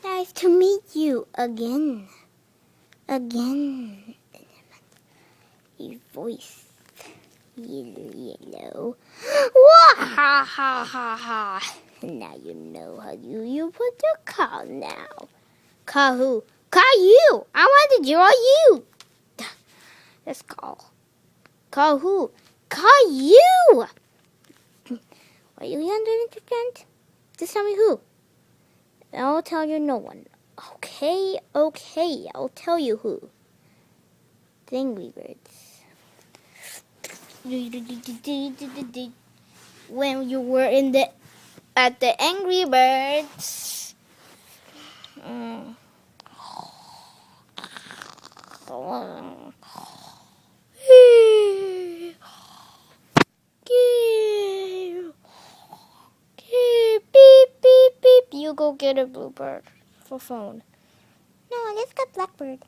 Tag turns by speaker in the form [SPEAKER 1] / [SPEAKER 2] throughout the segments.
[SPEAKER 1] Nice to meet you again. Again. Your voice. Yellow. Ha ha ha ha. Now you know how you put your call now. Call who? Call you. I want to draw you. Let's call. Call who? Call you. Are you understand? Just tell me who. I'll tell you no one. Okay, I'll tell you who. The Angry Birds. When you were at the Angry Birds. Beep, beep, beep. You go get a bluebird for phone. No, let's get blackbird.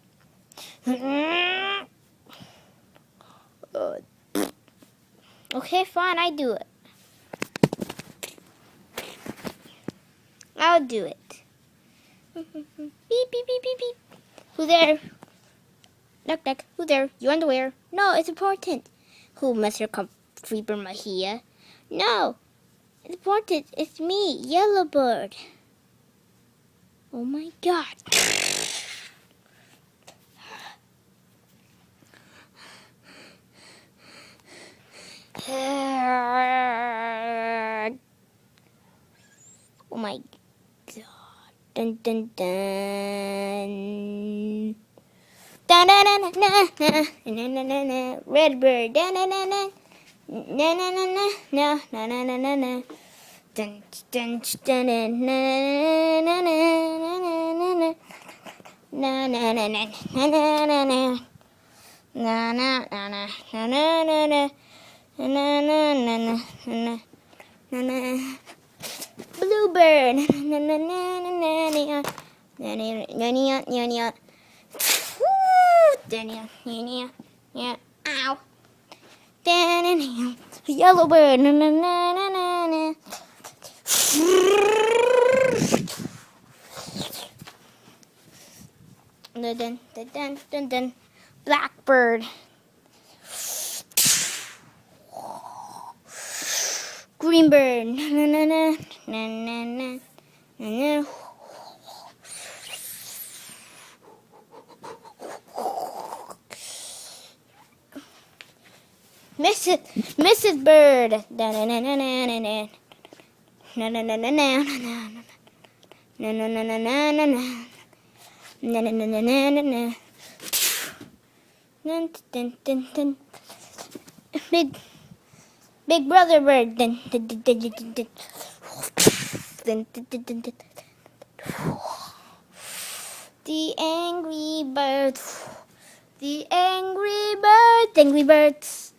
[SPEAKER 1] Okay, fine, I do it. I'll do it. Beep, beep, beep, beep, beep. Who there? Knock, knock. Who there? Your underwear? No, it's important. Who, Mr. Creeper Mahia? No, it's important. It's me, Yellowbird. Oh my God. Oh my God. Dun dun dun. Da na na na na na na na na. Red bird. Da na na na na na na na na na na na na na. Dun dun dun na na na na na na na na na na na na na. Na na na na na na na na na na na na na na. Bluebird. Na na na na na na na na na na. Yeah. Ow. Yellowbird. Na na na na na na. Dun dun dun dun dun. Blackbird. Greenbird. Na na na na na na na. Mrs. Bird. Da na na na na na na. Na na na na na na na. Na na na na na na na. Na na na na na na na. Dun dun dun dun. Big brother bird. Dun dun dun dun dun dun. Dun dun dun dun dun. The Angry Birds. The Angry Birds. Angry Birds.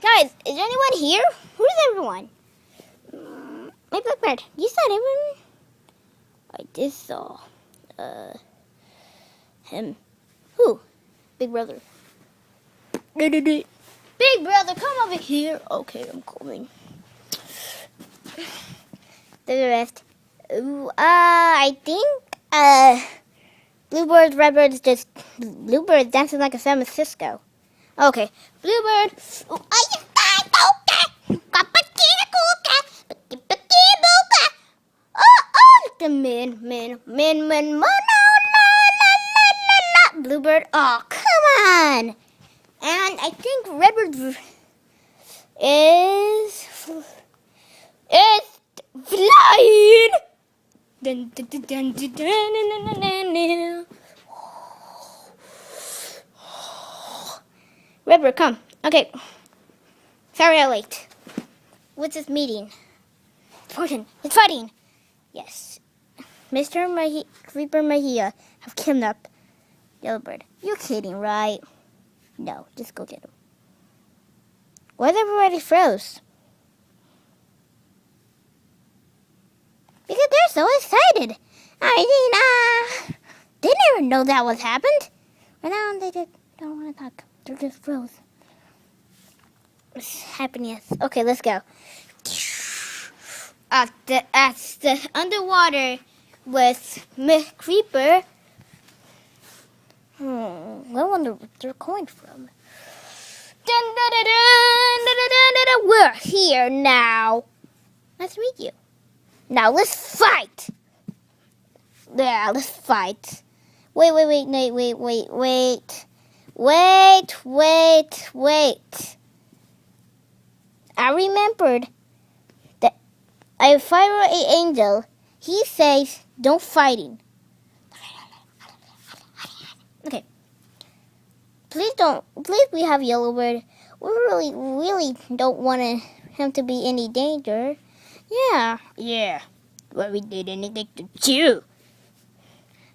[SPEAKER 1] Guys, is anyone here? Who's everyone? My blackbird. You saw everyone? I just saw him. Who? Big brother. Big brother, come over here. Okay, I'm coming. The rest. I think Bluebird, Redbird is just Bluebird dancing like a San Francisco. Okay, Bluebird. The min. Bluebird. Oh, come on. And I think Redbird is flying. Dun, dun, dun, dun, dun, dun, dun, dun, dun. Redbird, come. Okay. Sorry I'm late. What's this meeting? It's important. It's fighting. Yes. Mr. Creeper Mahia have kidnapped Yellowbird. You're kidding, right? No, just go get him. Why's everybody froze? Because they're so excited. They never know that was happened. But now they just don't want to talk. They're just froze. It's happiness. Okay, let's go. At the underwater with Creeper. I wonder where they're going from. Dun, dun, dun, dun, dun, dun, dun, dun. We're here now. Nice to meet you. Now let's fight. Yeah, let's fight. Wait. I remembered that a fire angel. He says, "Don't fighting." Okay. Please don't. Please, we have Yellowbird. We really don't want him to be any danger. Yeah. Well, we did anything to you.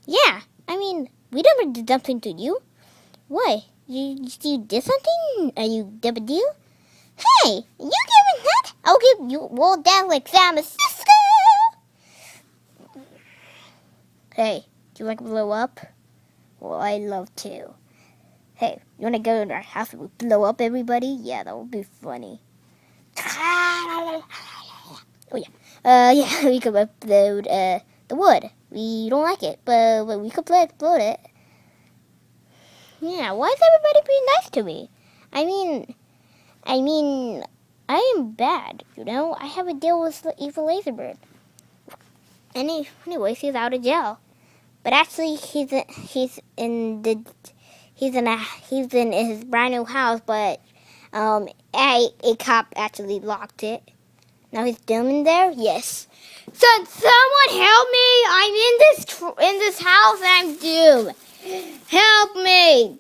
[SPEAKER 1] Yeah. I mean, we never did something to you. Why? You did something? Are you the deal? Hey, you giving that? I'll give you all down like Sam and Cisco. Hey, do you like to blow up? Well, I love to. Hey, you want to go to our house and blow up everybody? Yeah, that would be funny. Oh, yeah. Yeah, we could upload the wood. We don't like it, but we could upload it. Yeah, why is everybody being nice to me? I mean, I am bad, you know? I have a deal with the evil Laserbird. Anyways, he's out of jail. But actually, he's in his brand new house, but a cop actually locked it. Now he's doomed in there. Yes. Someone help me! I'm in this house and I'm doomed. Help me!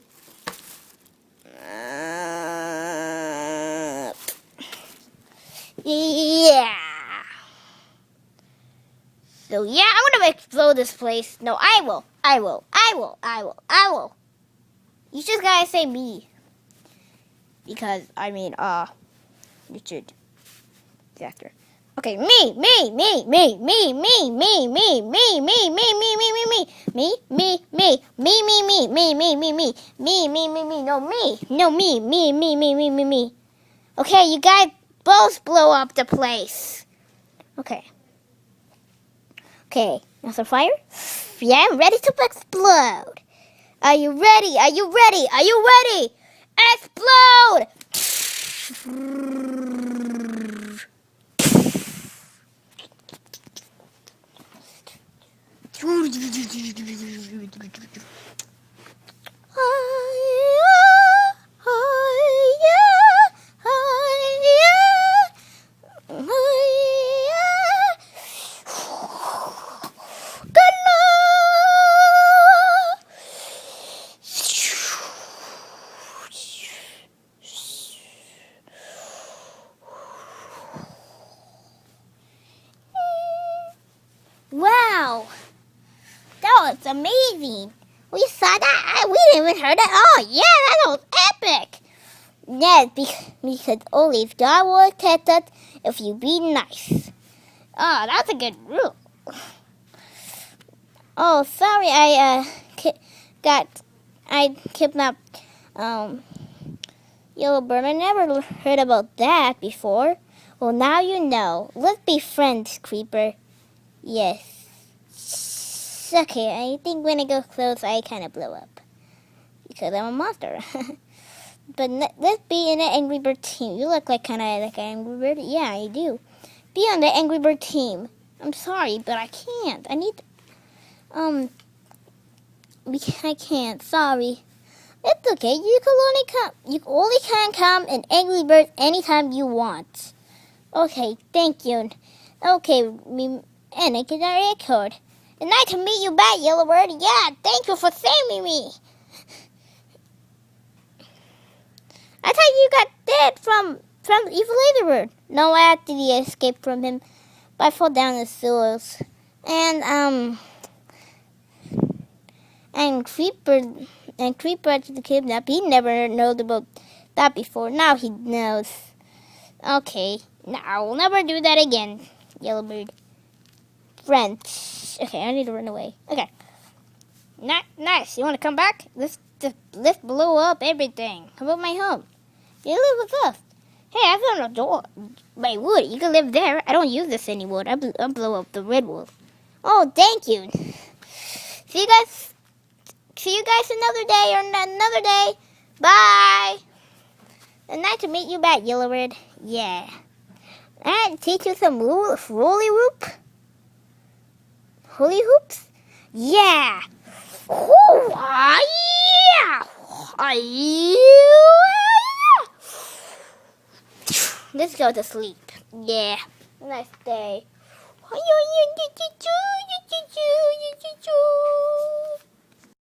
[SPEAKER 1] Yeah. So yeah, I'm gonna explode this place. No, I will. You just gotta say me. Because, you should. Disaster. Okay, me. Okay, you guys both blow up the place. Okay, that's a fire? Yeah, I'm ready to explode. Are you ready? Explode! Wow, that was amazing. We saw that. We didn't even heard it all. Yeah, that was epic. Yes, because only God will test us if you be nice. Oh, that's a good rule. Oh, sorry, I kidnapped Yellowbird. I never heard about that before. Well, now you know. Let's be friends, Creeper. Yes. Okay, I think when I go close, I kind of blow up. Because I'm a monster. But let's be in an Angry Bird team. You look kind of like an Angry Bird. Yeah, I do. Be on the Angry Bird team. I'm sorry, but I can't. I need... I can't. Sorry. It's okay. You only can come in Angry Bird anytime you want. Okay, thank you. Okay, and I get a record. It's nice to meet you back, Yellowbird. Yeah, thank you for saving me. I thought you got dead from evil Laserbird. No, I actually escaped from him, but I fell down the sewers. And Creeper to the kidnap. He never knows about that before. Now he knows. Okay, now I will never do that again. Yellowbird. Friends. Okay, I need to run away. Okay. Nice. You want to come back? This lift blew up everything. How about my home? You live with us. Hey, I found a door. By wood. You can live there. I don't use this any wood. I blow up the redwood. Oh, thank you. See you guys another day or another day. Bye. And nice to meet you back, Yellowbird. Yeah. And teach you some roly whoop. Holy hoops? Yeah. Oh, yeah. Let's go to sleep. Yeah. Nice day.